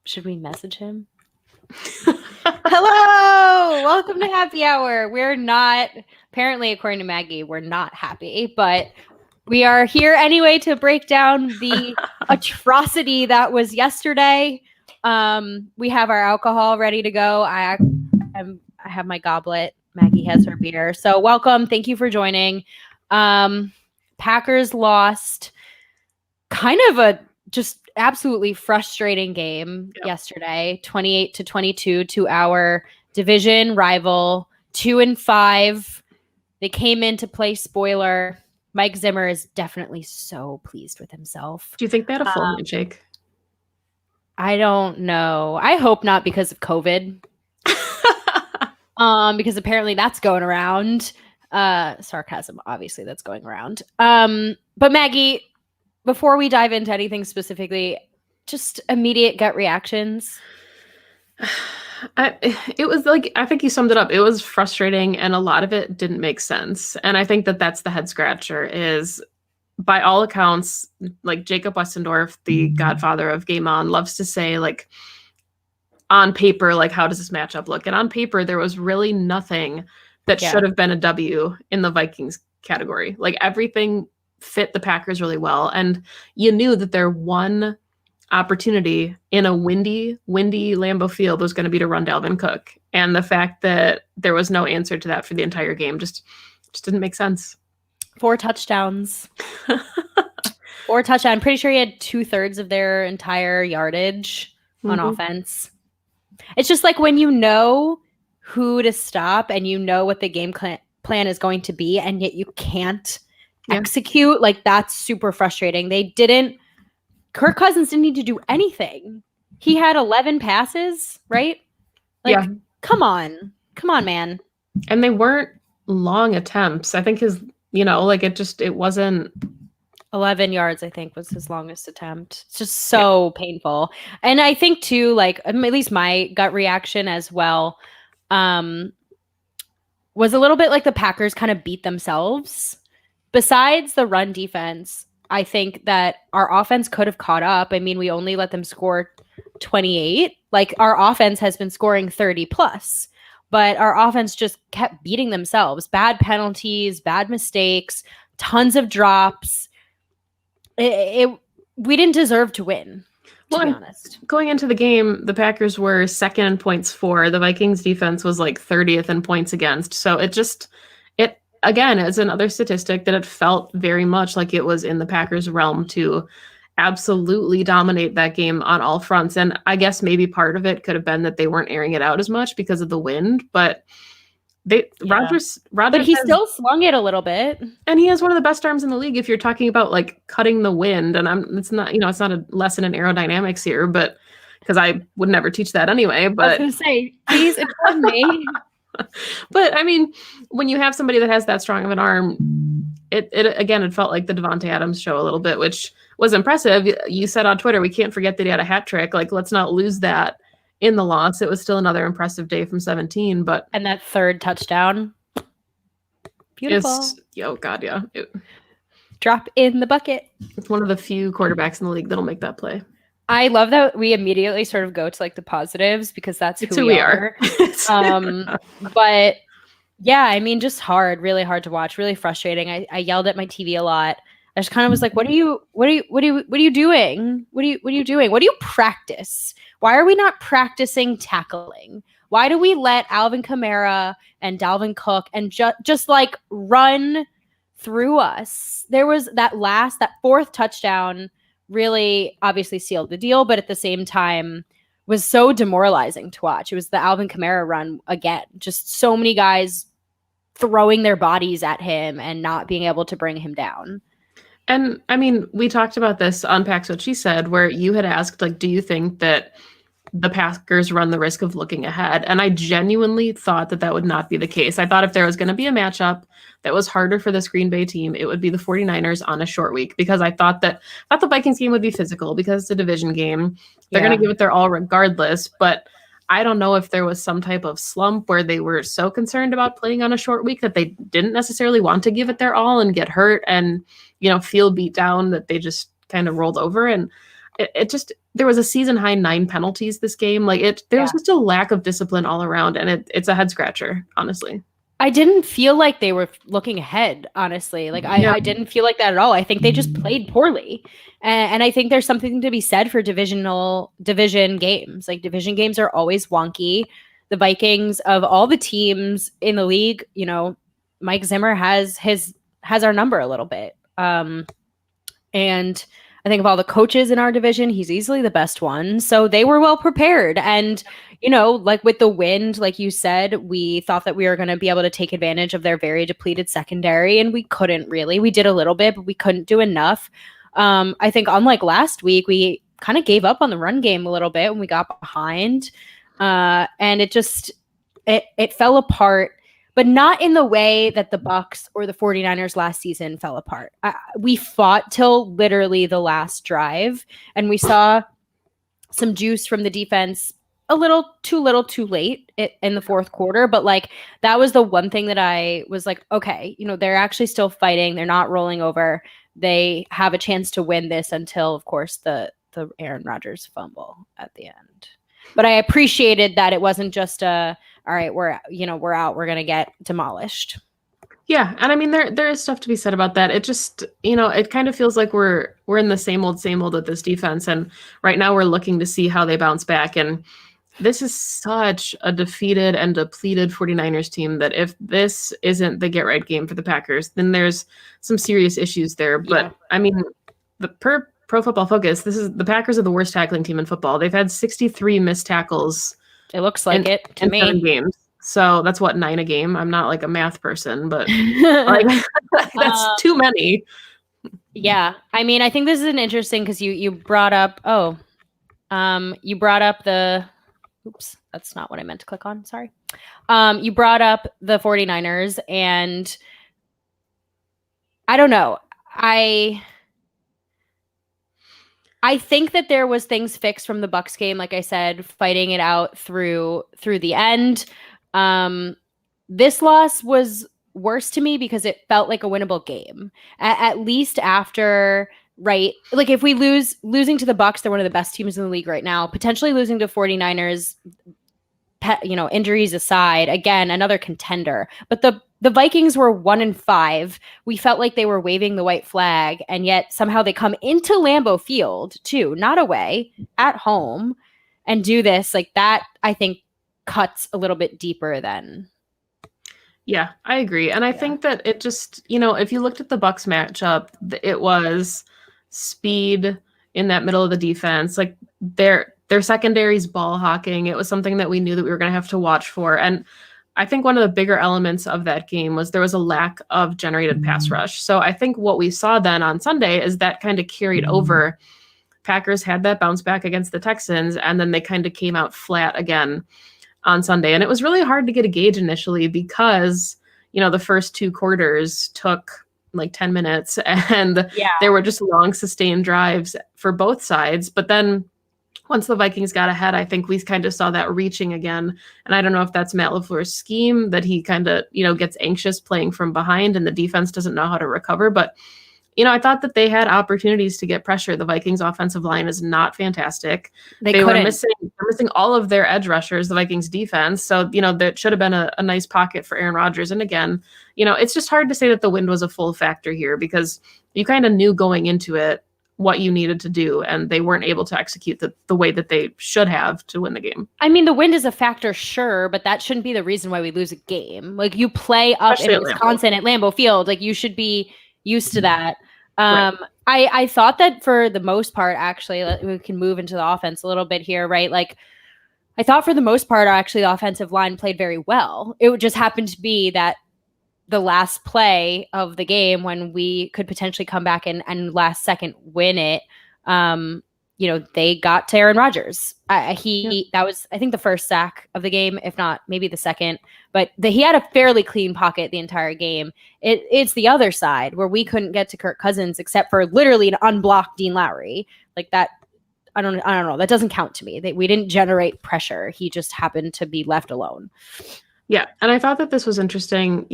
Should we message him? Hello, welcome to Happy Hour. We're not, apparently, according to Maggie, we're not happy, but we are here anyway to break down the atrocity that was yesterday. We have our alcohol ready to go. I have my goblet. Maggie has her beer. So welcome. Thank you for joining. Packers lost. Kind of a just absolutely frustrating game yesterday, 28-22 to our division rival, 2-5. They came in to play spoiler. Mike Zimmer is definitely so pleased with himself. Do you think they had a full handshake? I don't know. I hope not because of COVID. Because apparently that's going around. Sarcasm, obviously, that's going around. But Maggie, before we dive into anything specifically, just immediate gut reactions. It was like, I think you summed it up. It was frustrating and a lot of it didn't make sense. And I think that that's the head scratcher is, by all accounts, like Jacob Westendorf, the godfather of Game On, loves to say, like, on paper, like, how does this matchup look? And on paper, there was really nothing that should have been a W in the Vikings category. Like, everything fit the Packers really well. And you knew that their one opportunity in a windy Lambeau Field was going to be to run Dalvin Cook. And the fact that there was no answer to that for the entire game just didn't make sense. 4 touchdowns. 4 touchdowns. I'm pretty sure he had 2/3 of their entire yardage on offense. It's just like when you know who to stop and you know what the game plan is going to be, and yet you can't execute, like, that's super frustrating. Kirk Cousins didn't need to do anything. He had 11 passes, right? Like, come on, man. And they weren't long attempts. I think it wasn't 11 yards, I think, was his longest attempt. It's just so painful. And I think too, like, at least my gut reaction as well, was a little bit like the Packers kind of beat themselves. Besides the run defense, I think that our offense could have caught up. I mean, we only let them score 28. Like, our offense has been scoring 30 plus, but our offense just kept beating themselves. Bad penalties, bad mistakes, tons of drops. We didn't deserve to win, to be honest. Going into the game, the Packers were second in points for. The Vikings defense was like 30th in points against. So again, it's another statistic that it felt very much like it was in the Packers' realm to absolutely dominate that game on all fronts. And I guess maybe part of it could have been that they weren't airing it out as much because of the wind, but Rodgers, but he still slung it a little bit, and he has one of the best arms in the league. If you're talking about like cutting the wind, and it's not a lesson in aerodynamics here, but because I would never teach that anyway. But I was going to say, please inform me. But I mean, when you have somebody that has that strong of an arm, it felt like the Devontae Adams show a little bit, which was impressive. You said on Twitter, we can't forget that he had a hat trick. Like, let's not lose that in the loss. It was still another impressive day from 17, and that 3rd touchdown, beautiful. Drop in the bucket. It's one of the few quarterbacks in the league that'll make that play. I love that we immediately sort of go to like the positives because that's who we are. But yeah, I mean, just really hard to watch, really frustrating. I yelled at my TV a lot. I just kind of was like, what are you doing? What are you doing? What do you practice? Why are we not practicing tackling? Why do we let Alvin Kamara and Dalvin Cook and just like run through us? There was that 4th touchdown really obviously sealed the deal, but at the same time was so demoralizing to watch. It was the Alvin Kamara run again. Just so many guys throwing their bodies at him and not being able to bring him down. And I mean, we talked about this on Pax What She Said, where you had asked, like, do you think that the Packers run the risk of looking ahead? And I genuinely thought that would not be the case. I thought if there was going to be a matchup that was harder for this Green Bay team, it would be the 49ers on a short week, because I thought the Vikings game would be physical because it's a division game. They're going to give it their all regardless. But I don't know if there was some type of slump where they were so concerned about playing on a short week that they didn't necessarily want to give it their all and get hurt and, feel beat down, that they just kind of rolled over. And there was a season high 9 penalties this game. Like there was just a lack of discipline all around, and it's a head scratcher, honestly. I didn't feel like they were looking ahead, honestly. Like I didn't feel like that at all. I think they just played poorly. And I think there's something to be said for division games. Like division games are always wonky. The Vikings, of all the teams in the league, you know, Mike Zimmer has our number a little bit. And I think of all the coaches in our division, he's easily the best one. So they were well prepared. And, you know, like with the wind, like you said, we thought that we were going to be able to take advantage of their very depleted secondary, and we couldn't really. We did a little bit, but we couldn't do enough. I think unlike last week, we kind of gave up on the run game a little bit when we got behind. And it fell apart, but not in the way that the Bucs or the 49ers last season fell apart. We fought till literally the last drive, and we saw some juice from the defense a little too late in the fourth quarter. But like, that was the one thing that I was like, okay, you know, they're actually still fighting. They're not rolling over. They have a chance to win this until, of course, the Aaron Rodgers fumble at the end. But I appreciated that it wasn't just all right, we're out, we're going to get demolished. Yeah. And I mean, there is stuff to be said about that. It just, you know, it kind of feels like we're in the same old with this defense. And right now we're looking to see how they bounce back. And this is such a defeated and depleted 49ers team that if this isn't the get right game for the Packers, then there's some serious issues there. But I mean, per Pro Football Focus, the Packers are the worst tackling team in football. They've had 63 missed tackles. It looks like it to me. 7 games. So that's 9 a game. I'm not like a math person, but like, that's too many. Yeah. I mean, I think this is an interesting, because you brought up, oops, that's not what I meant to click on. Sorry. You brought up the 49ers, and I don't know. I think that there was things fixed from the Bucs game, like I said, fighting it out through the end. This loss was worse to me because it felt like a winnable game. At least after, right? Like if we losing to the Bucs, they're one of the best teams in the league right now. Potentially losing to 49ers, injuries aside, again, another contender. But the Vikings were 1-5. We felt like they were waving the white flag, and yet somehow they come into Lambeau Field too, not away, at home, and do this. Like that, I think, cuts a little bit deeper than. Yeah, I agree. And I think that it just, you know, if you looked at the Bucs matchup, it was speed in that middle of the defense. Like their secondary's ball hawking. It was something that we knew that we were going to have to watch for. And I think one of the bigger elements of that game was there was a lack of generated pass rush. So I think what we saw then on Sunday is that kind of carried over. Packers had that bounce back against the Texans, and then they kind of came out flat again on Sunday. And it was really hard to get a gauge initially because, you know, the first 2 quarters took like 10 minutes and there were just long sustained drives for both sides. But then once the Vikings got ahead, I think we kind of saw that reaching again. And I don't know if that's Matt LaFleur's scheme, that he kind of, you know, gets anxious playing from behind and the defense doesn't know how to recover. But, you know, I thought that they had opportunities to get pressure. The Vikings offensive line is not fantastic. They were missing all of their edge rushers, the Vikings defense. So, you know, that should have been a nice pocket for Aaron Rodgers. And again, you know, it's just hard to say that the wind was a full factor here because you kind of knew going into it what you needed to do, and they weren't able to execute the way that they should have to win the game. I mean, the wind is a factor, sure, but that shouldn't be the reason why we lose a game. Like, you play up especially in Wisconsin at Lambeau Field, like you should be used to that. Right. I thought that for the most part, actually, we can move into the offense a little bit here, right? Like, I thought for the most part, actually, the offensive line played very well. It just happened to be that the last play of the game when we could potentially come back and last second win it, you know, they got to Aaron Rodgers. That was, I think, the first sack of the game, if not maybe the second, but he had a fairly clean pocket the entire game. It's the other side where we couldn't get to Kirk Cousins except for literally an unblocked Dean Lowry. Like that, I don't know. That doesn't count to me. We didn't generate pressure. He just happened to be left alone. Yeah, and I thought that this was interesting.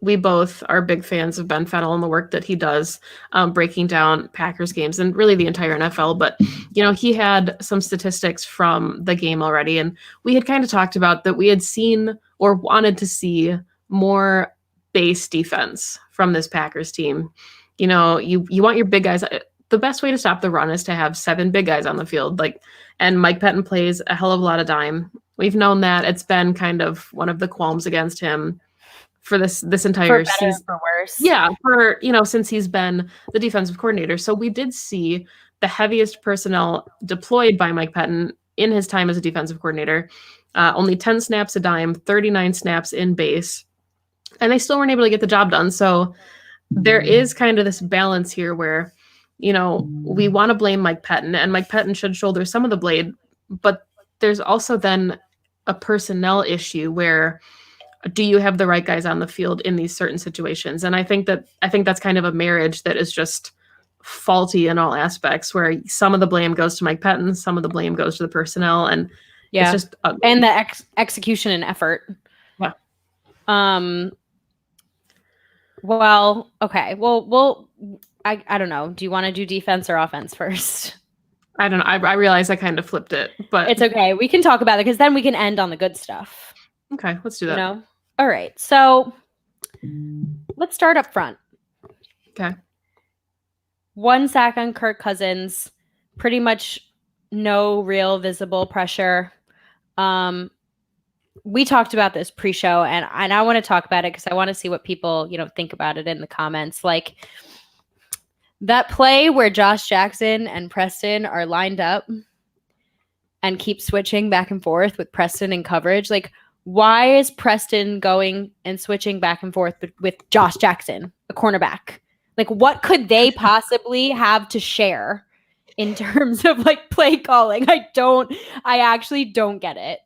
We both are big fans of Ben Fennell and the work that he does, breaking down Packers games and really the entire NFL. But, he had some statistics from the game already, and we had kind of talked about that we had seen or wanted to see more base defense from this Packers team. You want your big guys. The best way to stop the run is to have 7 big guys on the field. And Mike Pettin plays a hell of a lot of dime. We've known that. It's been kind of one of the qualms against him for this entire season. For worse. Yeah, since he's been the defensive coordinator. So we did see the heaviest personnel deployed by Mike Pettin in his time as a defensive coordinator. Only 10 snaps a dime, 39 snaps in base. And they still weren't able to get the job done. So there is kind of this balance here where, we want to blame Mike Pettin, and Mike Pettin should shoulder some of the blame, but there's also then a personnel issue where do you have the right guys on the field in these certain situations? And I think that's kind of a marriage that is just faulty in all aspects, where some of the blame goes to Mike Pettin, some of the blame goes to the personnel, and it's just ugly. And the execution and effort. Yeah. Well, okay. Well, I don't know. Do you want to do defense or offense first? I don't know. I realize I kind of flipped it, but it's okay. We can talk about it because then we can end on the good stuff. Okay, let's do that. All right. So let's start up front. Okay. 1 sack on Kirk Cousins. Pretty much no real visible pressure. We talked about this pre-show, and I want to talk about it because I want to see what people, think about it in the comments. Like that play where Josh Jackson and Preston are lined up and keep switching back and forth with Preston in coverage. Like, why is Preston going and switching back and forth with Josh Jackson, a cornerback? Like, what could they possibly have to share in terms of play calling? I actually don't get it.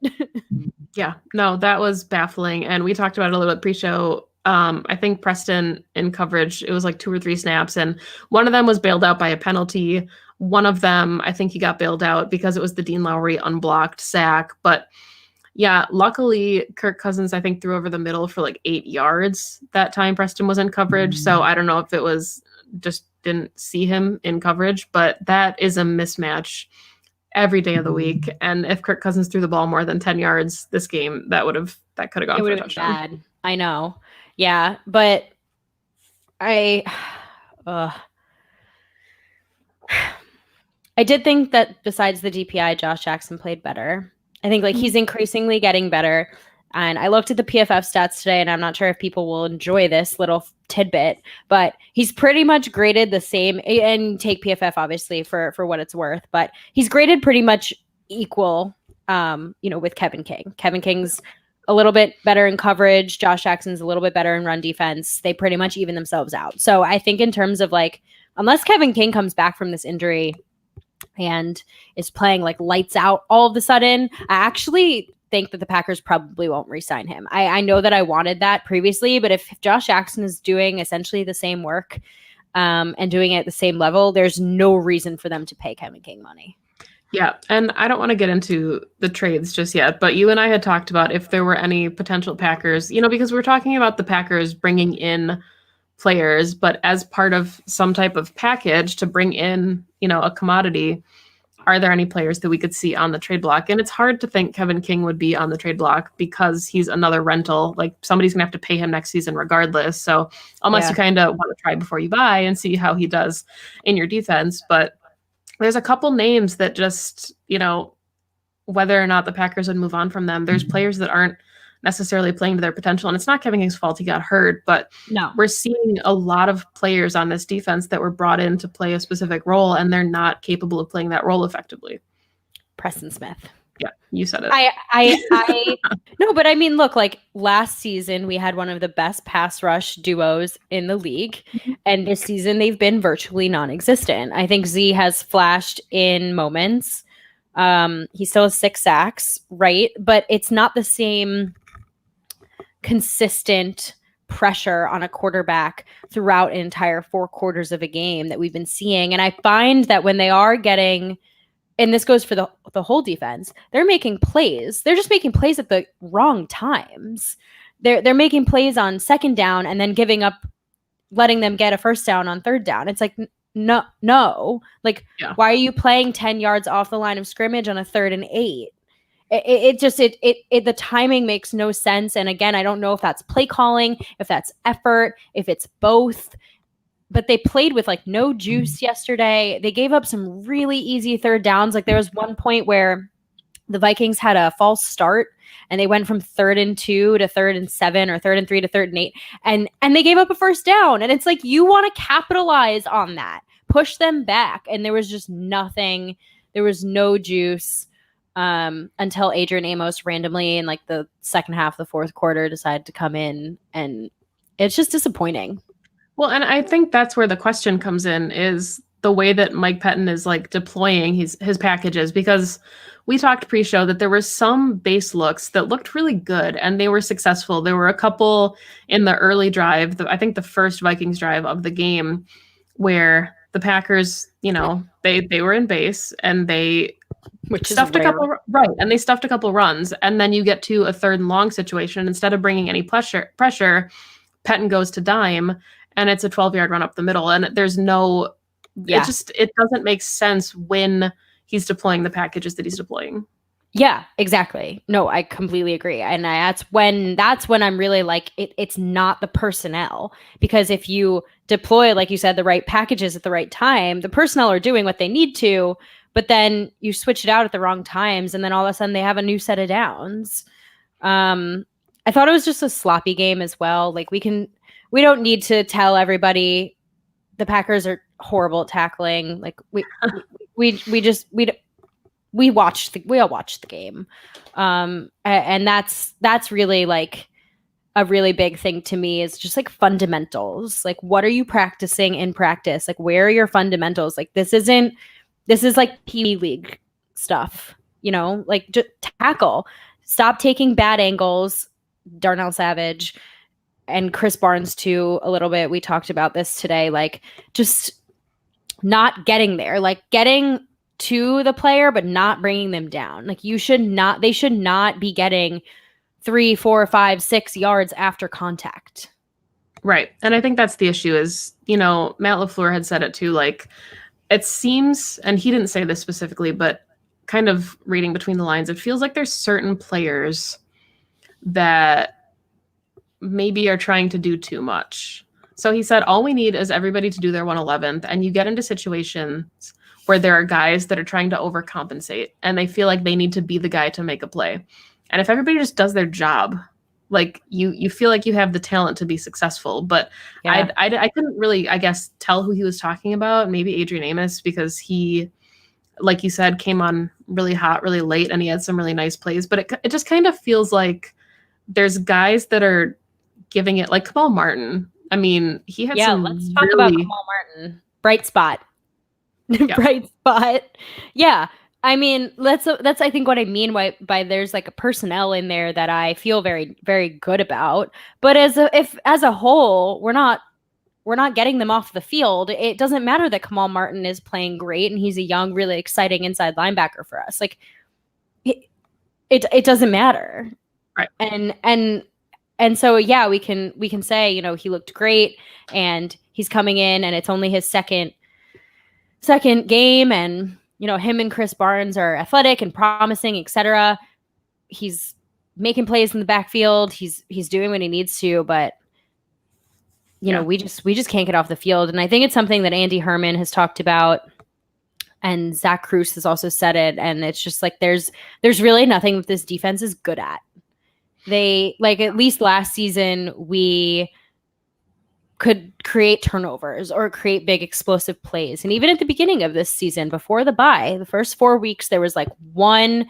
Yeah, no, that was baffling. And we talked about it a little bit pre-show. I think Preston in coverage, it was 2 or 3 snaps, and one of them was bailed out by a penalty. One of them, I think he got bailed out because it was the Dean Lowry unblocked sack. But yeah, luckily Kirk Cousins, I think, threw over the middle for 8 yards that time Preston was in coverage. So I don't know if it was just didn't see him in coverage, but that is a mismatch every day of the week. And if Kirk Cousins threw the ball more than 10 yards this game, that could have gone for a touchdown. Bad. I know. Yeah, but I did think that besides the DPI, Josh Jackson played better. I think he's increasingly getting better. And I looked at the PFF stats today, and I'm not sure if people will enjoy this little tidbit, but he's pretty much graded the same, and take PFF obviously for what it's worth, but he's graded pretty much equal, with Kevin King. Kevin King's a little bit better in coverage. Josh Jackson's a little bit better in run defense. They pretty much even themselves out. So I think in terms of unless Kevin King comes back from this injury and is playing lights out all of a sudden, I actually think that the Packers probably won't re-sign him. I know that I wanted that previously, but if Josh Jackson is doing essentially the same work and doing it at the same level, there's no reason for them to pay Kevin King money. Yeah, and I don't want to get into the trades just yet, but you and I had talked about if there were any potential Packers, because we're talking about the Packers bringing in players, but as part of some type of package to bring in, a commodity, are there any players that we could see on the trade block? And it's hard to think Kevin King would be on the trade block because he's another rental. Somebody's going to have to pay him next season regardless. So unless you kind of want to try before you buy and see how he does in your defense. But there's a couple names that just, whether or not the Packers would move on from them, there's players that aren't necessarily playing to their potential. And it's not Kevin King's fault he got hurt, but we're seeing a lot of players on this defense that were brought in to play a specific role, and they're not capable of playing that role effectively. Preston Smith. Yeah, you said it. I no, but I mean, look, last season we had one of the best pass rush duos in the league, and this season they've been virtually non-existent. I think Z has flashed in moments. He still has 6 sacks, right? But it's not the same consistent pressure on a quarterback throughout an entire 4 quarters of a game that we've been seeing. And I find that when they are getting and this goes for the whole defense, they're making plays. They're just making plays at the wrong times. They're making plays on second down and then letting them get a first down on third down. It's like, no. Like, why are you playing 10 yards off the line of scrimmage on a 3rd and 8? The timing makes no sense. And again, I don't know if that's play calling, if that's effort, if it's both. But they played with like no juice yesterday. They gave up some really easy third downs. Like there was one point where the Vikings had a false start and they went from 3rd and 2 to 3rd and 7 or 3rd and 3 to 3rd and 8. And they gave up a first down. And it's like, you want to capitalize on that. Push them back. And there was just nothing. There was no juice until Adrian Amos randomly in like the second half of the fourth quarter decided to come in. And it's just disappointing. Well, and I think that's where the question comes in, is the way that Mike Pettin is like deploying his packages, because we talked pre-show that there were some base looks that looked really good and they were successful. There were a couple in the early drive, I think the first Vikings drive of the game, where the Packers, they were in base and they stuffed a couple, right? And they stuffed a couple runs, and then you get to a 3rd and long situation. Instead of bringing any pressure, Pettin goes to dime. And it's a 12-yard run up the middle. And there's no, it doesn't make sense when he's deploying the packages that he's deploying. Yeah, exactly. No, I completely agree. And that's when I'm really like, it's not the personnel. Because if you deploy, like you said, the right packages at the right time, the personnel are doing what they need to, but then you switch it out at the wrong times. And then all of a sudden they have a new set of downs. I thought it was just a sloppy game as well. Like we don't need to tell everybody the Packers are horrible at tackling. Like we all watched the game. And that's really like a really big thing to me, is just like fundamentals. Like, what are you practicing in practice? Like, where are your fundamentals? Like, this is like Pee Wee League stuff, like just tackle, stop taking bad angles. Darnell Savage and Chris Barnes too, a little bit. We talked about this today, like just not getting there, like getting to the player, but not bringing them down. Like they should not be getting 3, 4, 5, 6 yards after contact. Right. And I think that's the issue is, Matt LaFleur had said it too, like it seems, and he didn't say this specifically, but kind of reading between the lines, it feels like there's certain players that maybe are trying to do too much. So he said, all we need is everybody to do their 111th. And you get into situations where there are guys that are trying to overcompensate and they feel like they need to be the guy to make a play. And if everybody just does their job, like you feel like you have the talent to be successful. But yeah. I couldn't really, I guess, tell who he was talking about. Maybe Adrian Amos, because he, like you said, came on really hot, really late, and he had some really nice plays. But it just kind of feels like there's guys that are giving it, like Kamal Martin. I mean, he had some. Let's talk about Kamal Martin. Bright spot. Yeah. Bright spot. Yeah. I mean, that's I think what I mean by there's like a personnel in there that I feel very, very good about. But as a whole, we're not getting them off the field. It doesn't matter that Kamal Martin is playing great and he's a young, really exciting inside linebacker for us. Like it doesn't matter. Right. And so, yeah, we can say, he looked great and he's coming in and it's only his second game, and, him and Chris Barnes are athletic and promising, etc. He's making plays in the backfield. He's doing what he needs to, but we just can't get off the field. And I think it's something that Andy Herman has talked about, and Zach Cruz has also said it. And it's just like, there's really nothing that this defense is good at. They, like, at least last season, we could create turnovers or create big explosive plays. And even at the beginning of this season, before the bye, the first 4 weeks, there was like one,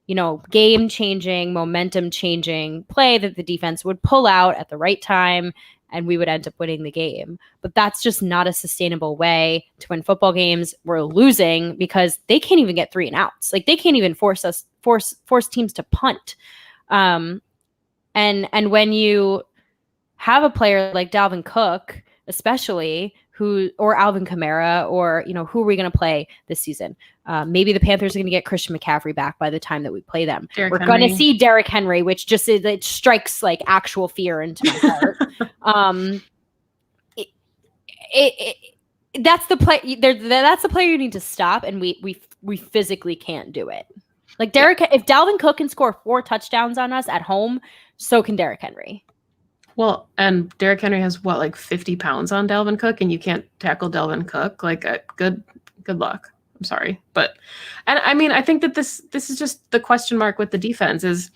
game-changing, momentum-changing play that the defense would pull out at the right time, and we would end up winning the game. But that's just not a sustainable way to win football games. We're losing because they can't even get 3 and outs. Like, they can't even force teams to punt. And when you have a player like Dalvin Cook, especially, or Alvin Kamara, or, who are we going to play this season? Maybe the Panthers are going to get Christian McCaffrey back by the time that we play them. Derrick We're going to see Derrick Henry, which just it strikes like actual fear into my heart. That's the play. That's the player you need to stop, and we physically can't do it. Like if Dalvin Cook can score 4 touchdowns on us at home, so can Derrick Henry. Well, and Derrick Henry has what, like 50 pounds on Dalvin Cook, and you can't tackle Dalvin Cook. Like, good luck. I'm sorry, but, and I mean, I think that this is just the question mark with the defense is,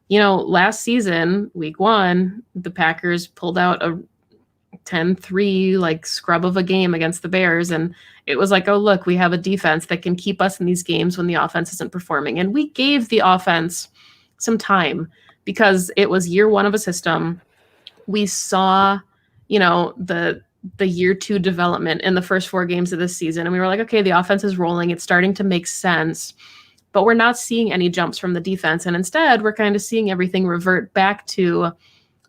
last season, week 1, the Packers pulled out a 10-3 like scrub of a game against the Bears, and it was like, oh look, we have a defense that can keep us in these games when the offense isn't performing, and we gave the offense some time because it was year 1 of a system. We saw, the year 2 development in the first 4 games of this season. And we were like, okay, the offense is rolling. It's starting to make sense, but we're not seeing any jumps from the defense. And instead, we're kind of seeing everything revert back to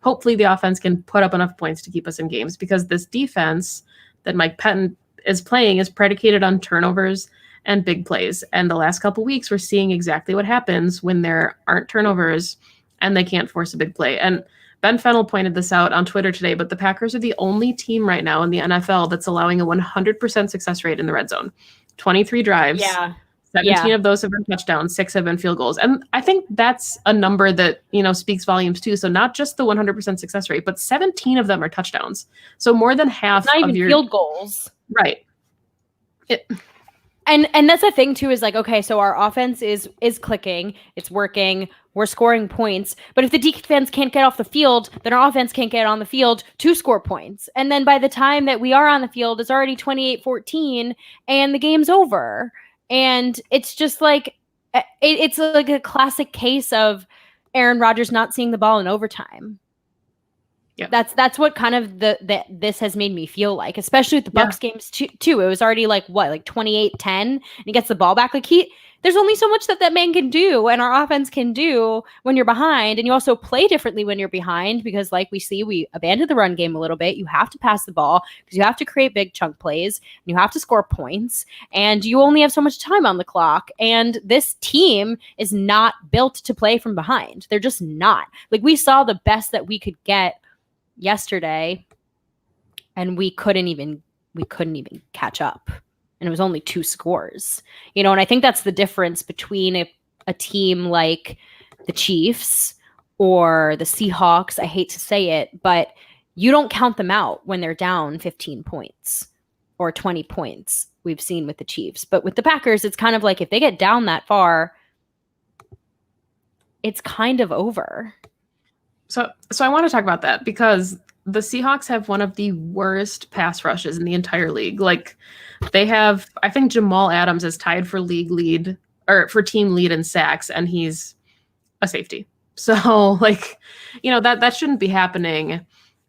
hopefully the offense can put up enough points to keep us in games, because this defense that Mike Pettin is playing is predicated on turnovers and big plays. And the last couple weeks, we're seeing exactly what happens when there aren't turnovers and they can't force a big play. And Ben Fennell pointed this out on Twitter today, but the Packers are the only team right now in the NFL that's allowing a 100% success rate in the red zone. 23 drives. Yeah. 17 of those have been touchdowns, 6 have been field goals. And I think that's a number that, speaks volumes too. So not just the 100% success rate, but 17 of them are touchdowns. So more than half not of even your field goals. Right. And that's the thing too, is like, okay, so our offense is clicking, it's working, we're scoring points, but if the defense can't get off the field, then our offense can't get on the field to score points. And then by the time that we are on the field, it's already 28-14 and the game's over. And it's just like, it's like a classic case of Aaron Rodgers not seeing the ball in overtime. Yeah. That's what kind of this has made me feel like, especially with the Bucs games too. It was already like 28-10, and he gets the ball back. Like there's only so much that man can do, and our offense can do when you're behind. And you also play differently when you're behind, because like we abandoned the run game a little bit. You have to pass the ball because you have to create big chunk plays, and you have to score points, and you only have so much time on the clock. And this team is not built to play from behind. They're just not. Like, we saw the best that we could get yesterday, and we couldn't even catch up, and it was only 2 scores, and I think that's the difference between a team like the Chiefs or the Seahawks. I hate to say it, but you don't count them out when they're down 15 points or 20 points. We've seen with the Chiefs, but with the Packers, it's kind of like if they get down that far, it's kind of over. So I want to talk about that, because the Seahawks have one of the worst pass rushes in the entire league. Like, they have, I think Jamal Adams is tied for league lead, or for team lead in sacks, and he's a safety. So like, that shouldn't be happening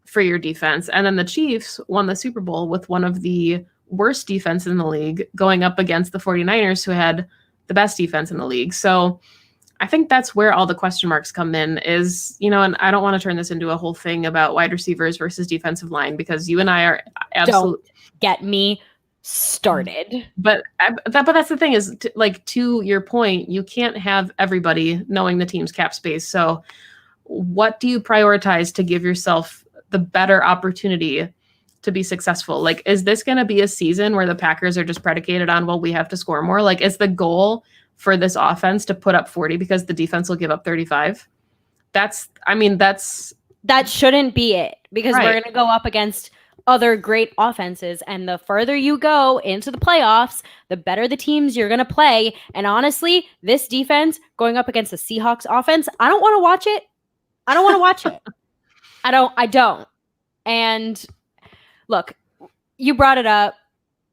for your defense. And then the Chiefs won the Super Bowl with one of the worst defense in the league, going up against the 49ers, who had the best defense in the league. So I think that's where all the question marks come in is, and I don't want to turn this into a whole thing about wide receivers versus defensive line, because you and I are absolutely... Don't get me started. But that's the thing is, to your point, you can't have everybody knowing the team's cap space. So what do you prioritize to give yourself the better opportunity to be successful? Like, is this going to be a season where the Packers are just predicated on, well, we have to score more? Like, is the goal for this offense to put up 40 because the defense will give up 35? That shouldn't be it, because we're going to go up against other great offenses, and the further you go into the playoffs, the better the teams you're going to play. And honestly, this defense going up against the Seahawks offense, I don't want to watch it. I don't. And look, you brought it up,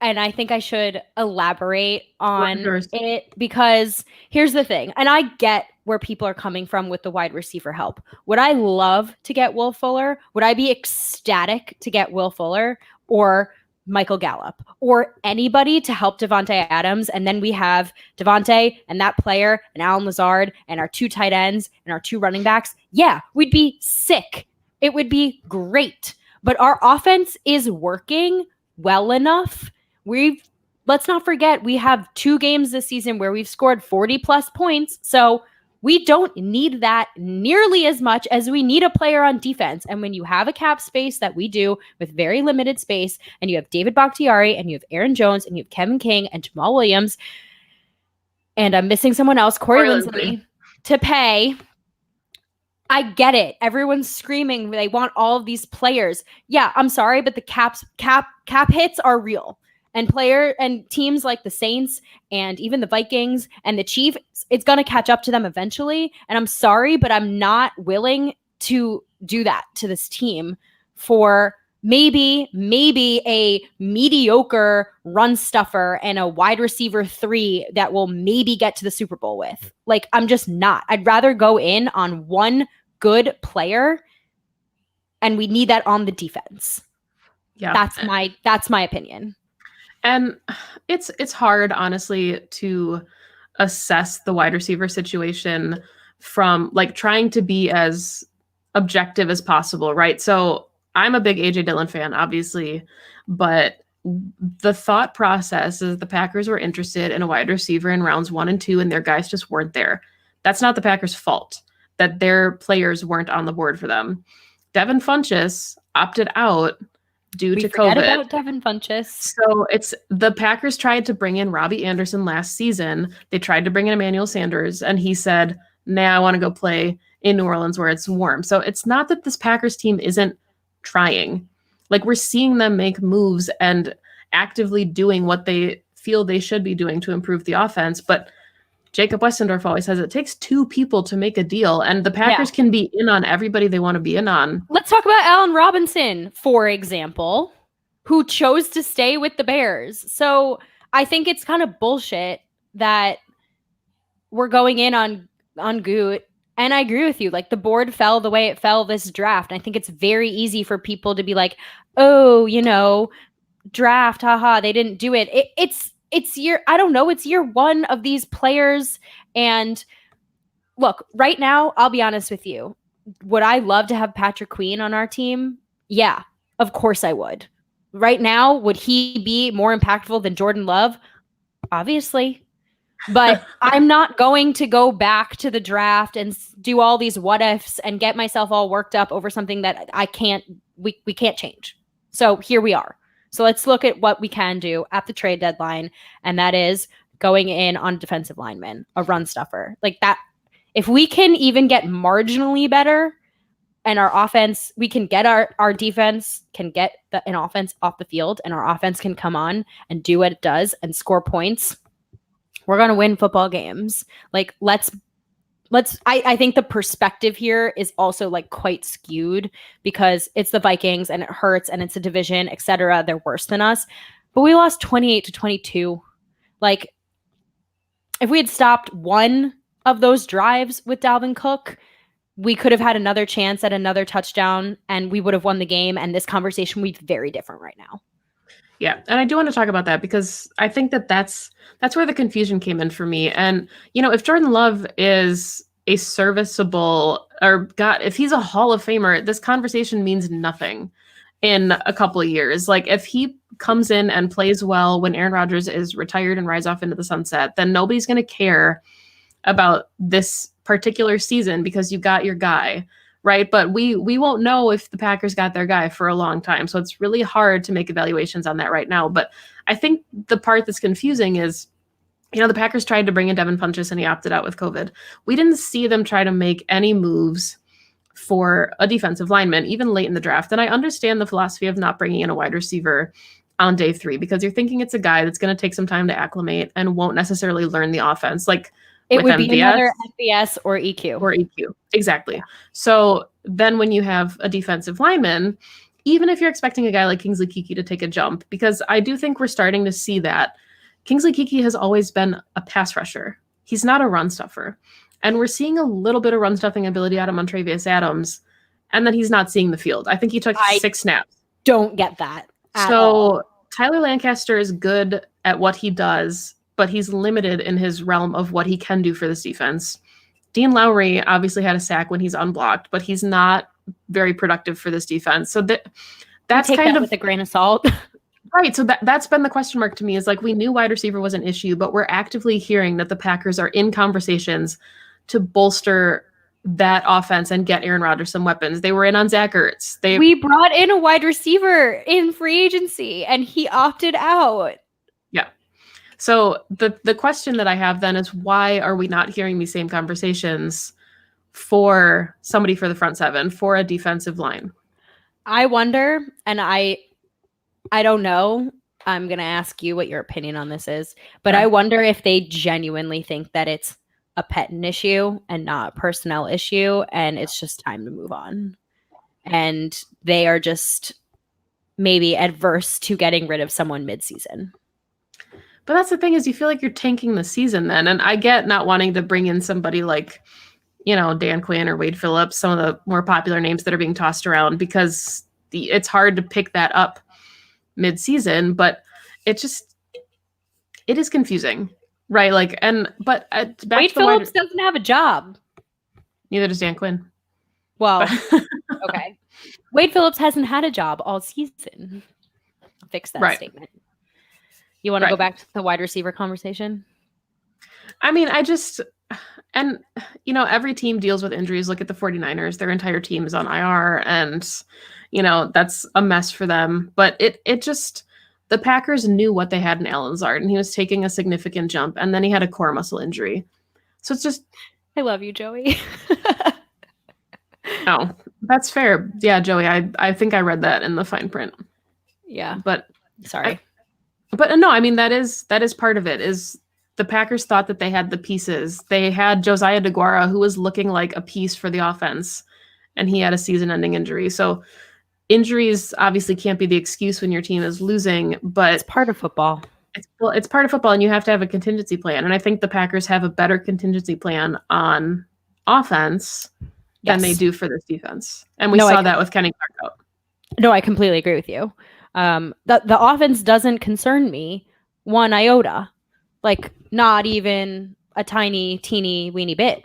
and I think I should elaborate on it, because here's the thing. And I get where people are coming from with the wide receiver help. Would I love to get Will Fuller? Would I be ecstatic to get Will Fuller or Michael Gallup or anybody to help Devontae Adams? And then we have Devontae and that player and Alan Lazard and our 2 tight ends and our 2 running backs. Yeah, we'd be sick. It would be great. But our offense is working well enough. We've let's not forget, we have 2 games this season where we've scored 40 plus points. So we don't need that nearly as much as we need a player on defense. And when you have a cap space that we do with very limited space, and you have David Bakhtiari, and you have Aaron Jones, and you have Kevin King and Jamal Williams, and I'm missing someone else, Corey Linsley, to pay. I get it. Everyone's screaming. They want all of these players. Yeah, I'm sorry, but the cap hits are real. And teams like the Saints and even the Vikings and the Chiefs, it's going to catch up to them eventually. And I'm sorry, but I'm not willing to do that to this team for maybe a mediocre run stuffer and a wide receiver 3 that will maybe get to the Super Bowl with. Like, I'm just not. I'd rather go in on one good player, and we need that on the defense. Yeah. That's my opinion. And it's hard, honestly, to assess the wide receiver situation from like trying to be as objective as possible, right? So I'm a big AJ Dillon fan, obviously, but the thought process is the Packers were interested in a wide receiver in rounds 1 and 2, and their guys just weren't there. That's not the Packers' fault that their players weren't on the board for them. Devin Funchess opted out due to COVID. About Devin Funchess. So it's the Packers tried to bring in Robbie Anderson last season. They tried to bring in Emmanuel Sanders, and he said, "Nah, I want to go play in New Orleans where it's warm." So it's not that this Packers team isn't trying. Like, we're seeing them make moves and actively doing what they feel they should be doing to improve the offense. But Jacob Westendorf always says it takes 2 people to make a deal, and the Packers can be in on everybody they want to be in on. Let's talk about Allen Robinson, for example, who chose to stay with the Bears. So I think it's kind of bullshit that we're going in on Goot. And I agree with you. Like, the board fell the way it fell this draft. I think it's very easy for people to be like, oh, draft, haha, they didn't do it. It's year 1 of these players. And look, right now, I'll be honest with you. Would I love to have Patrick Queen on our team? Yeah, of course I would. Right now, would he be more impactful than Jordan Love? Obviously. But I'm not going to go back to the draft and do all these what ifs and get myself all worked up over something that we can't change. So here we are. So let's look at what we can do at the trade deadline. And that is going in on defensive linemen, a run stuffer like that. If we can even get marginally better and our offense, we can get our defense can get an offense off the field, and our offense can come on and do what it does and score points, we're going to win football games. Like, I think the perspective here is also like quite skewed because it's the Vikings and it hurts and it's a division, etc. They're worse than us, but we lost 28-22. Like, if we had stopped one of those drives with Dalvin Cook, we could have had another chance at another touchdown and we would have won the game. And this conversation would be very different right now. Yeah. And I do want to talk about that because I think that's where the confusion came in for me. And, if Jordan Love is a serviceable if he's a Hall of Famer, this conversation means nothing in a couple of years. Like, if he comes in and plays well when Aaron Rodgers is retired and rides off into the sunset, then nobody's going to care about this particular season because you got your guy. Right. But we won't know if the Packers got their guy for a long time. So it's really hard to make evaluations on that right now. But I think the part that's confusing is, the Packers tried to bring in Devin Funchess and he opted out with COVID. We didn't see them try to make any moves for a defensive lineman, even late in the draft. And I understand the philosophy of not bringing in a wide receiver on day 3 because you're thinking it's a guy that's going to take some time to acclimate and won't necessarily learn the offense. Like, it would be another FBS or EQ. Exactly. So then when you have a defensive lineman, even if you're expecting a guy like Kingsley Keke to take a jump, because I do think we're starting to see that Kingsley Keke has always been a pass rusher. He's not a run stuffer. And we're seeing a little bit of run stuffing ability out of Montrevious Adams, and then he's not seeing the field. I think he took 6 snaps. Don't get that at So all. Tyler Lancaster is good at what he does, but he's limited in his realm of what he can do for this defense. Dean Lowry obviously had a sack when he's unblocked, but he's not very productive for this defense. So that's kind of with a grain of salt. Right. So that's been the question mark to me, is like, we knew wide receiver was an issue, but we're actively hearing that the Packers are in conversations to bolster that offense and get Aaron Rodgers some weapons. They were in on Zach Ertz. We brought in a wide receiver in free agency and he opted out. Yeah. So the question that I have then is, why are we not hearing these same conversations for somebody for the front seven, for a defensive line? I wonder, and I don't know. I'm going to ask you what your opinion on this is, but I wonder if they genuinely think that it's a Pettine issue and not a personnel issue, and it's just time to move on. And they are just maybe adverse to getting rid of someone mid-season. But that's the thing, is you feel like you're tanking the season then. And I get not wanting to bring in somebody like, Dan Quinn or Wade Phillips, some of the more popular names that are being tossed around, because it's hard to pick that up mid-season, but it is confusing, right? Like, but Wade Phillips doesn't have a job. Neither does Dan Quinn. Well, okay. Wade Phillips hasn't had a job all season. Fix that statement. You want to go back to the wide receiver conversation? I mean, every team deals with injuries. Look at the 49ers. Their entire team is on IR, and that's a mess for them. But the Packers knew what they had in Alan Lazard, and he was taking a significant jump, and then he had a core muscle injury. So it's just... I love you, Joey. Oh, that's fair. Yeah, Joey, I think I read that in the fine print. Yeah. But sorry. But no, I mean, that is part of it, is the Packers thought that they had the pieces. They had Josiah DeGuara, who was looking like a piece for the offense, and he had a season-ending injury. So injuries obviously can't be the excuse when your team is losing, but it's part of football. It's part of football, and you have to have a contingency plan. And I think the Packers have a better contingency plan on offense than they do for this defense. And we saw that with Kenny Clark out. No, I completely agree with you. The offense doesn't concern me one iota, like not even a tiny, teeny, weeny bit.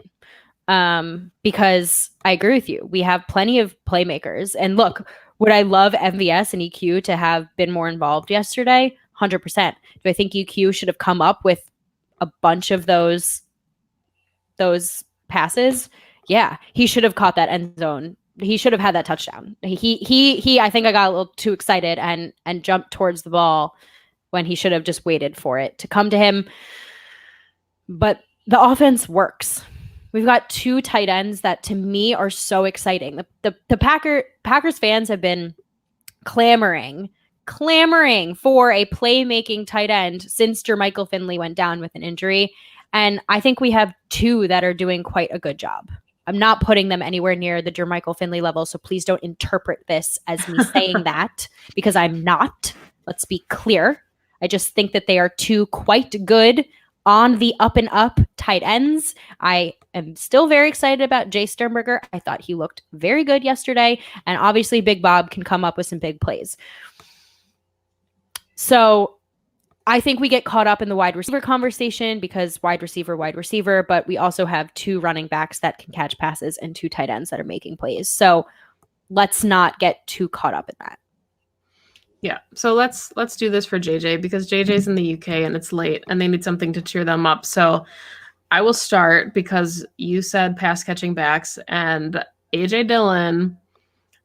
Because I agree with you. We have plenty of playmakers. And look, would I love MVS and EQ to have been more involved yesterday? 100%. Do I think EQ should have come up with a bunch of those passes? Yeah, he should have caught that end zone. He should have had that touchdown. He I think I got a little too excited and jumped towards the ball when he should have just waited for it to come to him. But the offense works. We've got two tight ends that to me are so exciting. The Packers fans have been clamoring for a playmaking tight end since Jermichael Finley went down with an injury. And I think we have two that are doing quite a good job. I'm not putting them anywhere near the Jermichael Finley level, so please don't interpret this as me saying that, because I'm not. Let's be clear. I just think that they are two quite good on the up and up tight ends. I am still very excited about Jay Sternberger. I thought he looked very good yesterday, and obviously Big Bob can come up with some big plays. So I think we get caught up in the wide receiver conversation because wide receiver, but we also have two running backs that can catch passes and two tight ends that are making plays. So let's not get too caught up in that. Yeah. So let's do this for JJ, because JJ's in the UK and it's late and they need something to cheer them up. So I will start, because you said pass catching backs, and AJ Dillon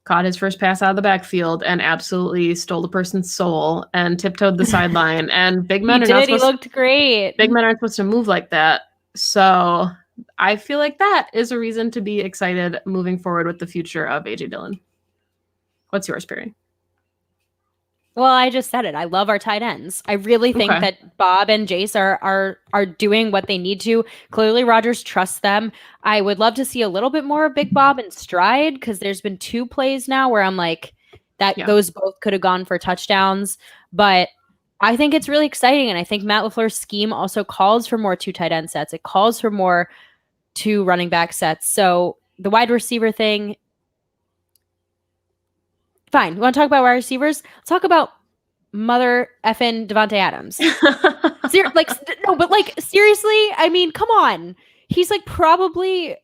caught his first pass out of the backfield and absolutely stole the person's soul and tiptoed the sideline. And big men he looked great. Big men aren't supposed to move like that. So I feel like that is a reason to be excited moving forward with the future of AJ Dillon. What's yours, Perry? Well, I just said it. I love our tight ends. I really think that Bob and Jace are doing what they need to. Clearly, Rodgers trusts them. I would love to see a little bit more of Big Bob and Stride, because there's been two plays now where I'm like, those both could have gone for touchdowns. But I think it's really exciting, and I think Matt LaFleur's scheme also calls for more two tight end sets. It calls for more two running back sets. So the wide receiver thing, fine. We want to talk about wide receivers? Let's talk about mother effing Devontae Adams. Seriously, I mean, come on. He's like probably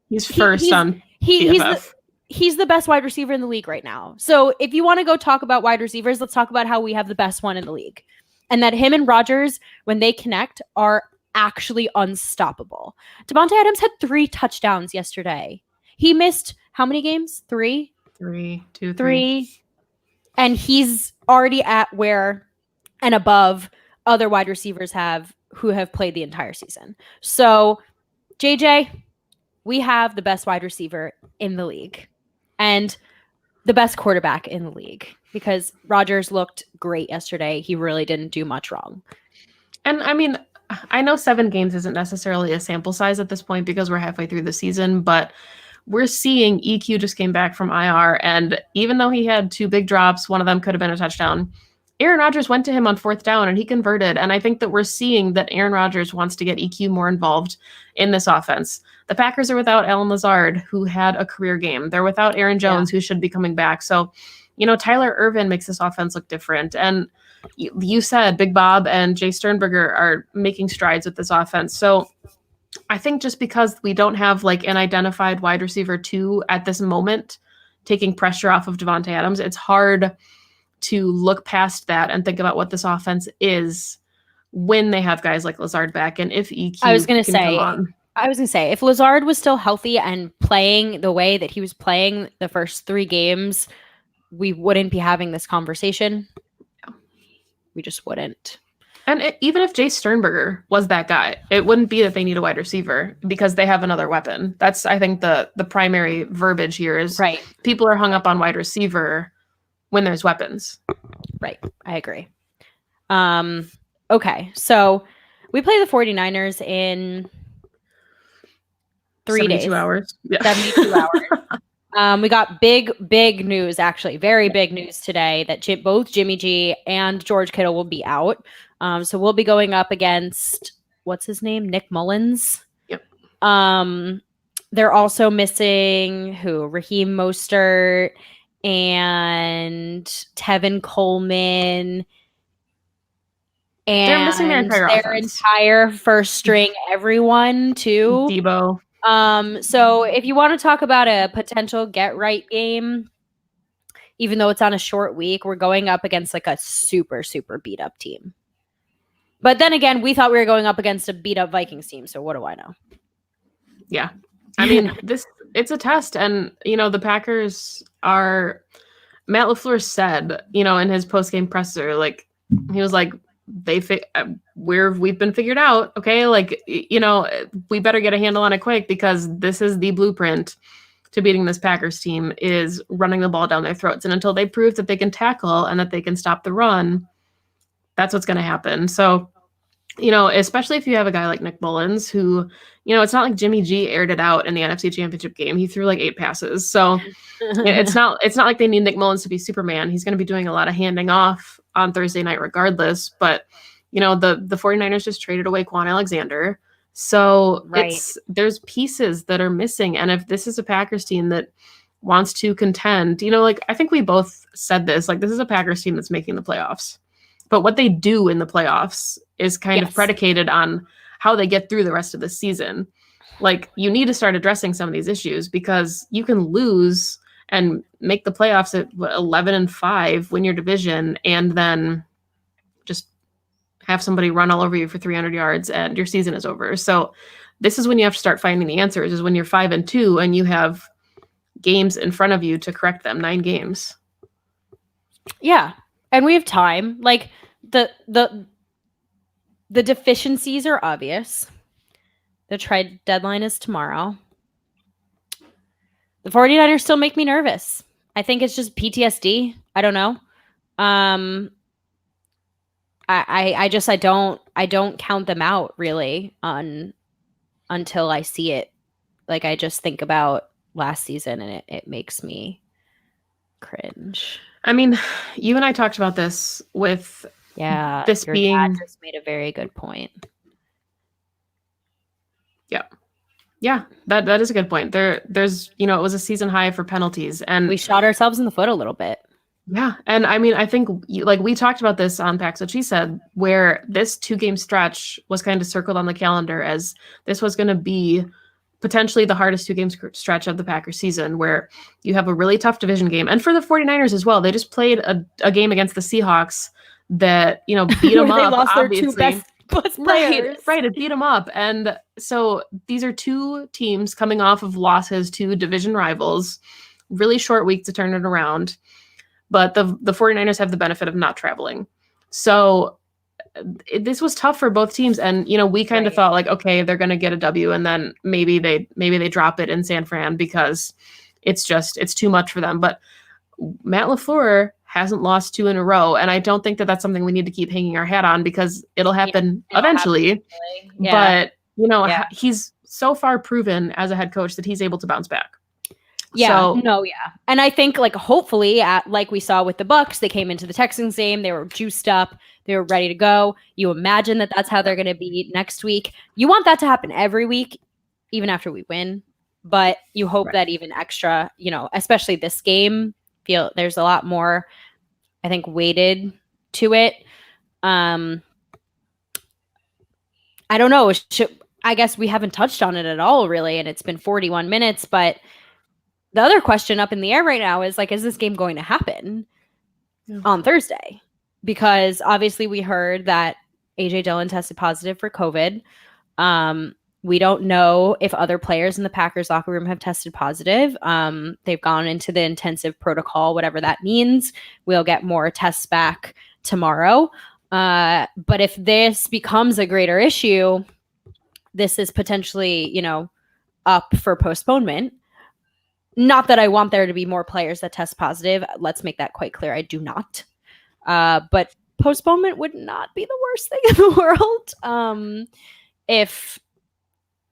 He's first on PFF. he's the best wide receiver in the league right now. So if you want to go talk about wide receivers, let's talk about how we have the best one in the league. And that him and Rodgers, when they connect, are actually unstoppable. Davante Adams had 3 touchdowns yesterday. He missed how many games? 3? 3. And he's already at where and above other wide receivers who have played the entire season. So, JJ, we have the best wide receiver in the league and the best quarterback in the league because Rodgers looked great yesterday. He really didn't do much wrong. And I mean, I know 7 games isn't necessarily a sample size at this point because we're halfway through the season, but we're seeing EQ just came back from IR. And even though he had 2 big drops, one of them could have been a touchdown. Aaron Rodgers went to him on 4th down and he converted. And I think that we're seeing that Aaron Rodgers wants to get EQ more involved in this offense. The Packers are without Allen Lazard, who had a career game. They're without Aaron Jones, who should be coming back. So, Tyler Ervin makes this offense look different. And you said Big Bob and Jay Sternberger are making strides with this offense. So I think just because we don't have like an identified wide receiver 2 at this moment, taking pressure off of Davante Adams, it's hard to look past that and think about what this offense is when they have guys like Lazard back. And if EQ I was going to say, if Lazard was still healthy and playing the way that he was playing the first 3 games, we wouldn't be having this conversation. We just wouldn't. And even if Jay Sternberger was that guy, it wouldn't be that they need a wide receiver because they have another weapon. That's, I think, the primary verbiage here is people are hung up on wide receiver when there's weapons. Right. I agree. Okay. So we play the 49ers in 3 days. 72 hours. Yeah. 72 hours. We got big news, actually. Very big news today that both Jimmy G and George Kittle will be out. So we'll be going up against, what's his name? Nick Mullins. Yep. They're also missing Raheem Mostert and Tevin Coleman. And they're missing their entire first string, everyone too. Debo. So if you want to talk about a potential get right game, even though it's on a short week, we're going up against like a super, super beat up team. But then again, we thought we were going up against a beat up Vikings team. So what do I know? Yeah. I mean, it's a test. And, the Packers are, Matt LaFleur said, in his post-game presser, like, he was like, we've been figured out. Okay. Like, we better get a handle on it quick because this is the blueprint to beating this Packers team is running the ball down their throats. And until they prove that they can tackle and that they can stop the run, that's what's going to happen. So, especially if you have a guy like Nick Mullins, who, it's not like Jimmy G aired it out in the NFC Championship game. He threw like 8 passes. So it's not like they need Nick Mullins to be Superman. He's going to be doing a lot of handing off on Thursday night regardless. But, the 49ers just traded away Quan Alexander. So there's pieces that are missing. And if this is a Packers team that wants to contend, I think we both said this, like, this is a Packers team that's making the playoffs. But what they do in the playoffs is kind of predicated on how they get through the rest of the season. Like, you need to start addressing some of these issues because you can lose and make the playoffs at 11-5, win your division, and then just have somebody run all over you for 300 yards and your season is over. So this is when you have to start finding the answers, is when you're 5-2 and you have games in front of you to correct them, 9 games. Yeah. And we have time. Like, the deficiencies are obvious. The trade deadline is tomorrow. The 49ers still make me nervous. I think it's just PTSD. I don't know. I don't count them out really until I see it. Like, I just think about last season and it makes me cringe. I mean, you and I talked about this with this your being. Dad just made a very good point. Yeah, that is a good point. There's it was a season high for penalties, and we shot ourselves in the foot a little bit. Yeah, and I mean, I think we talked about this on Pax What She Said, where this 2-game stretch was kind of circled on the calendar as this was going to be potentially the hardest 2-game stretch of the Packers season, where you have a really tough division game. And for the 49ers as well, they just played a game against the Seahawks that, you know, beat them up. They lost obviously. their 2 best players. Right, it beat them up. And so these are 2 teams coming off of losses to division rivals, really short week to turn it around. But the 49ers have the benefit of not traveling. So this was tough for both teams. And, you know, we kind of thought like, okay, they're going to get a W, and then maybe they drop it in San Fran because it's too much for them. But Matt LaFleur hasn't lost 2 in a row. And I don't think that that's something we need to keep hanging our hat on, because it'll happen eventually. But, you know, he's so far proven as a head coach that he's able to bounce back. And I think, like, hopefully, like we saw with the Bucs, they came into the Texans game, they were juiced up, they were ready to go. You imagine that that's how they're going to be next week. You want that to happen every week, even after we win. But you hope that even extra, you know, especially this game, feel there's a lot more, I think, weighted to it. I don't know. I guess we haven't touched on it at all, really, and it's been 41 minutes, but the other question up in the air right now is, like, is this game going to happen on Thursday? Because obviously we heard that AJ Dillon tested positive for COVID. We don't know if other players in the Packers locker room have tested positive. They've gone into the intensive protocol, whatever that means. We'll get more tests back tomorrow. But if this becomes a greater issue, this is potentially, you know, up for postponement. Not that I want there to be more players that test positive. Let's make that quite clear. I do not. But postponement would not be the worst thing in the world. If,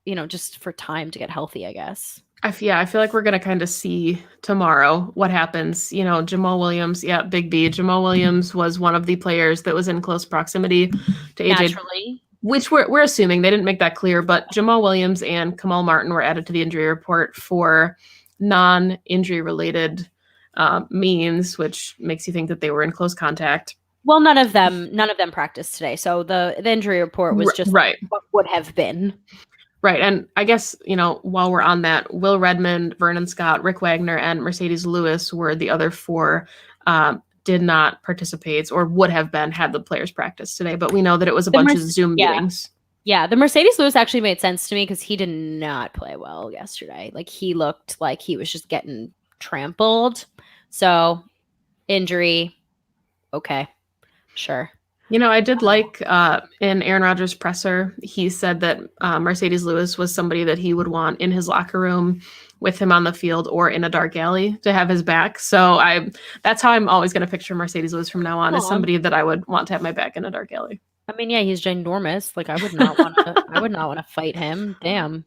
you know, just for time to get healthy, I guess. I feel like we're going to kind of see tomorrow what happens. You know, Jamal Williams, Big B. Jamal Williams was one of the players that was in close proximity to AJ. Naturally. Which we're assuming. They didn't make that clear, but Jamal Williams and Kamal Martin were added to the injury report for non-injury related means, which makes you think that they were in close contact. Well, none of them practiced today. So the injury report was just what would have been. Right. And I guess, you know, while we're on that, Will Redmond, Vernon Scott, Rick Wagner, and Mercedes Lewis were the other 4 did not participate, or would have been had the players practice today. But we know that it was a bunch of Zoom meetings. Yeah, the Mercedes Lewis actually made sense to me because he did not play well yesterday. Like, he looked like he was just getting trampled. So, injury, okay, sure. You know, I did like in Aaron Rodgers' presser, he said that Mercedes Lewis was somebody that he would want in his locker room with him on the field or in a dark alley to have his back. So that's how I'm always going to picture Mercedes Lewis from now on, as somebody that I would want to have my back in a dark alley. I mean, yeah, he's ginormous. Like, I would not want to. I would not want to fight him. Damn.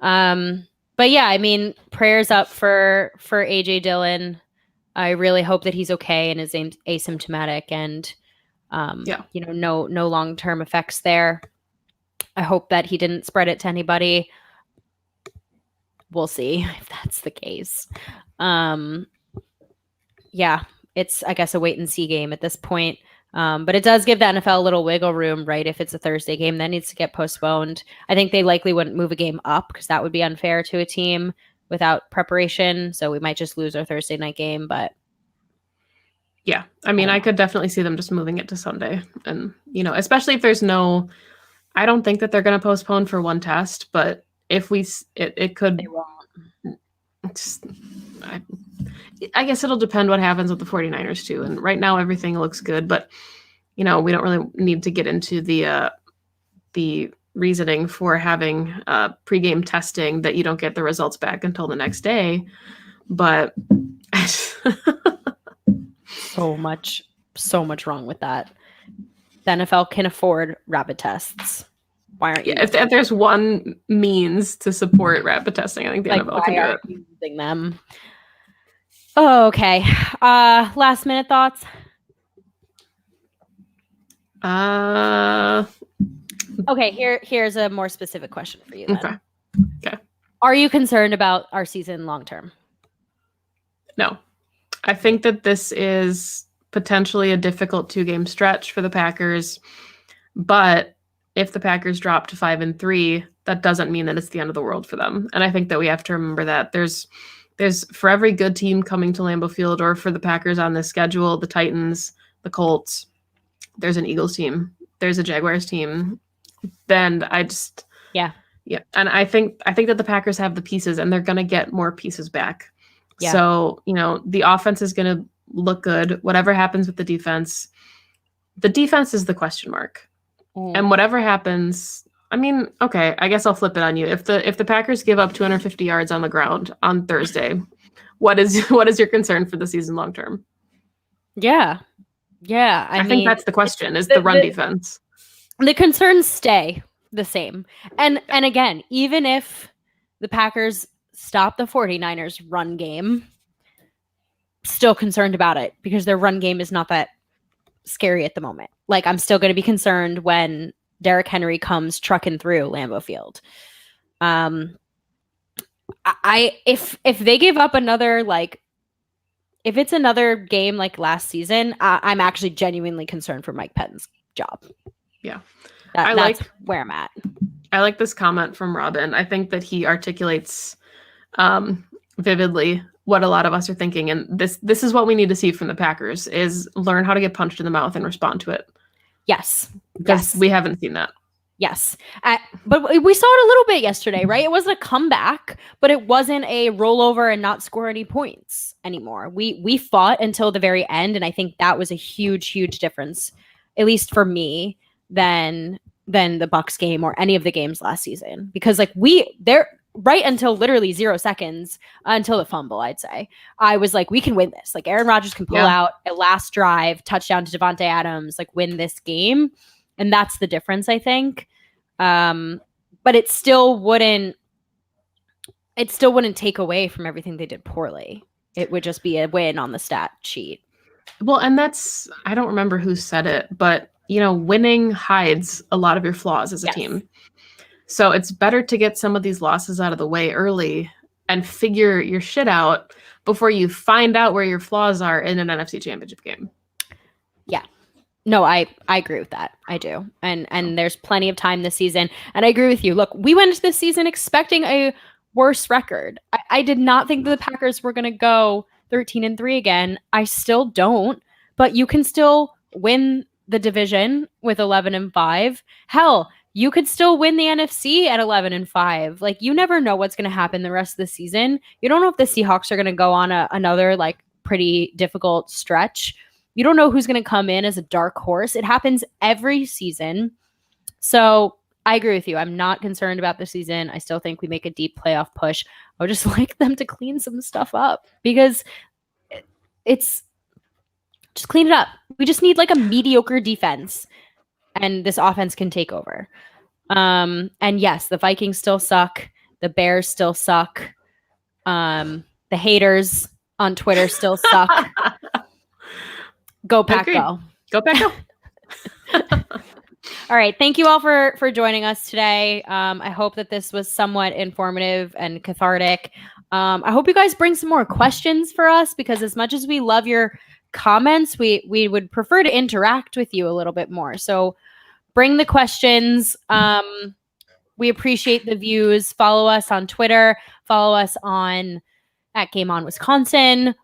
But yeah, I mean, prayers up for AJ Dillon. I really hope that he's okay and is asymptomatic, and you know, no long-term effects there. I hope that he didn't spread it to anybody. We'll see if that's the case. Yeah, it's, I guess, a wait and see game at this point. But it does give the NFL a little wiggle room, right? If it's a Thursday game, that needs to get postponed. I think they likely wouldn't move a game up because that would be unfair to a team without preparation. So we might just lose our Thursday night game. But yeah, I mean, I could definitely see them just moving it to Sunday. And, you know, especially if there's I don't think that they're going to postpone for one test, but if it could. They won't. I guess it'll depend what happens with the 49ers too. And right now everything looks good, but you know, we don't really need to get into the reasoning for having pregame testing that you don't get the results back until the next day. But so much wrong with that. The NFL can afford rapid tests. Why aren't you? If there's one means to support rapid testing, I think the NFL can do it. Using them. Oh, okay. Last minute thoughts. Okay, here's a more specific question for you then. Okay. Are you concerned about our season long term? No. I think that this is potentially a difficult 2-game stretch for the Packers, but if the Packers drop to 5-3, that doesn't mean that it's the end of the world for them. And I think that we have to remember that there's for every good team coming to Lambeau Field, or for the Packers on this schedule, the Titans, the Colts, there's an Eagles team, there's a Jaguars team. Then yeah. And I think that the Packers have the pieces, and they're going to get more pieces back. Yeah. So, the offense is going to look good. Whatever happens with the defense is the question mark. And whatever happens, okay, I guess I'll flip it on you. If the Packers give up 250 yards on the ground on Thursday, what is your concern for the season long term? Yeah. I think that's the question, is the run defense. The concerns stay the same. And again, even if the Packers stop the 49ers run game, still concerned about it, because their run game is not that scary at the moment. Like, I'm still going to be concerned when Derrick Henry comes trucking through Lambeau Field. If they give up another, like, if it's another game like last season, I'm actually genuinely concerned for Mike Pettine's job. Yeah. That's where I'm at. I like this comment from Robin. I think that he articulates vividly what a lot of us are thinking. And this is what we need to see from the Packers, is learn how to get punched in the mouth and respond to it. Yes. Because we haven't seen that. Yes. But we saw it a little bit yesterday, right? It wasn't a comeback, but it wasn't a rollover and not score any points anymore. We fought until the very end, and I think that was a huge, huge difference, at least for me, than the Bucs game or any of the games last season. Because like they're right until literally 0 seconds until the fumble, I'd say, I was like, we can win this. Like, Aaron Rodgers can pull out a last drive touchdown to Devontae Adams, like, win this game. And that's the difference, I think. But it still wouldn't take away from everything they did poorly. It would just be a win on the stat sheet. Well, and I don't remember who said it, but winning hides a lot of your flaws as a team. So it's better to get some of these losses out of the way early and figure your shit out before you find out where your flaws are in an NFC Championship game. Yeah. No, I agree with that. I do. And there's plenty of time this season. And I agree with you. Look, we went into this season expecting a worse record. I did not think that the Packers were going to go 13-3 again. I still don't. But you can still win the division with 11-5. Hell, you could still win the NFC at 11-5. Like, you never know what's going to happen the rest of the season. You don't know if the Seahawks are going to go on another like pretty difficult stretch. You don't know who's going to come in as a dark horse. It happens every season. So I agree with you. I'm not concerned about the season. I still think we make a deep playoff push. I would just like them to clean some stuff up, because it's just clean it up. We just need like a mediocre defense, and this offense can take over. And yes, the Vikings still suck. The Bears still suck. The haters on Twitter still suck. Go Pack, go. Go Pack, go. All right. Thank you all for joining us today. I hope that this was somewhat informative and cathartic. I hope you guys bring some more questions for us, because as much as we love your comments, we would prefer to interact with you a little bit more. So bring the questions. We appreciate the views. Follow us on Twitter. Follow us at Game On Wisconsin.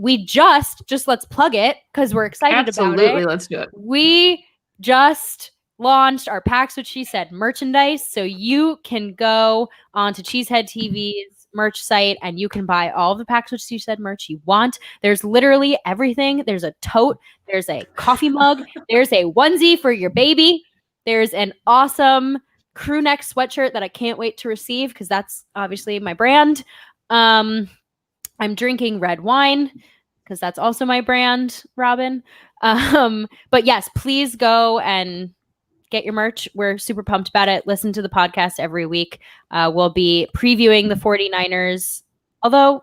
We just let's plug it, because we're excited about it. Absolutely, let's do it. We just launched our Packs What She Said merchandise, so you can go onto Cheesehead TV's merch site and you can buy all the Packs What She Said merch you want. There's literally everything. There's a tote. There's a coffee mug. There's a onesie for your baby. There's an awesome crew neck sweatshirt that I can't wait to receive, because that's obviously my brand. I'm drinking red wine because that's also my brand, Robin. But yes, please go and get your merch. We're super pumped about it. Listen to the podcast every week. We'll be previewing the 49ers, although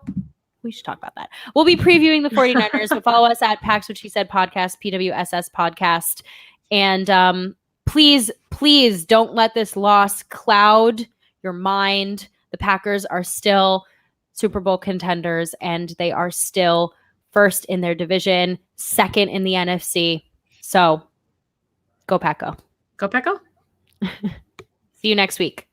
we should talk about that. We'll be previewing the 49ers, but follow us at Packs What She Said Podcast, PWSS Podcast. And please don't let this loss cloud your mind. The Packers are still Super Bowl contenders, and they are still first in their division, second in the NFC. So go Pack, go. Go Pack, go. See you next week.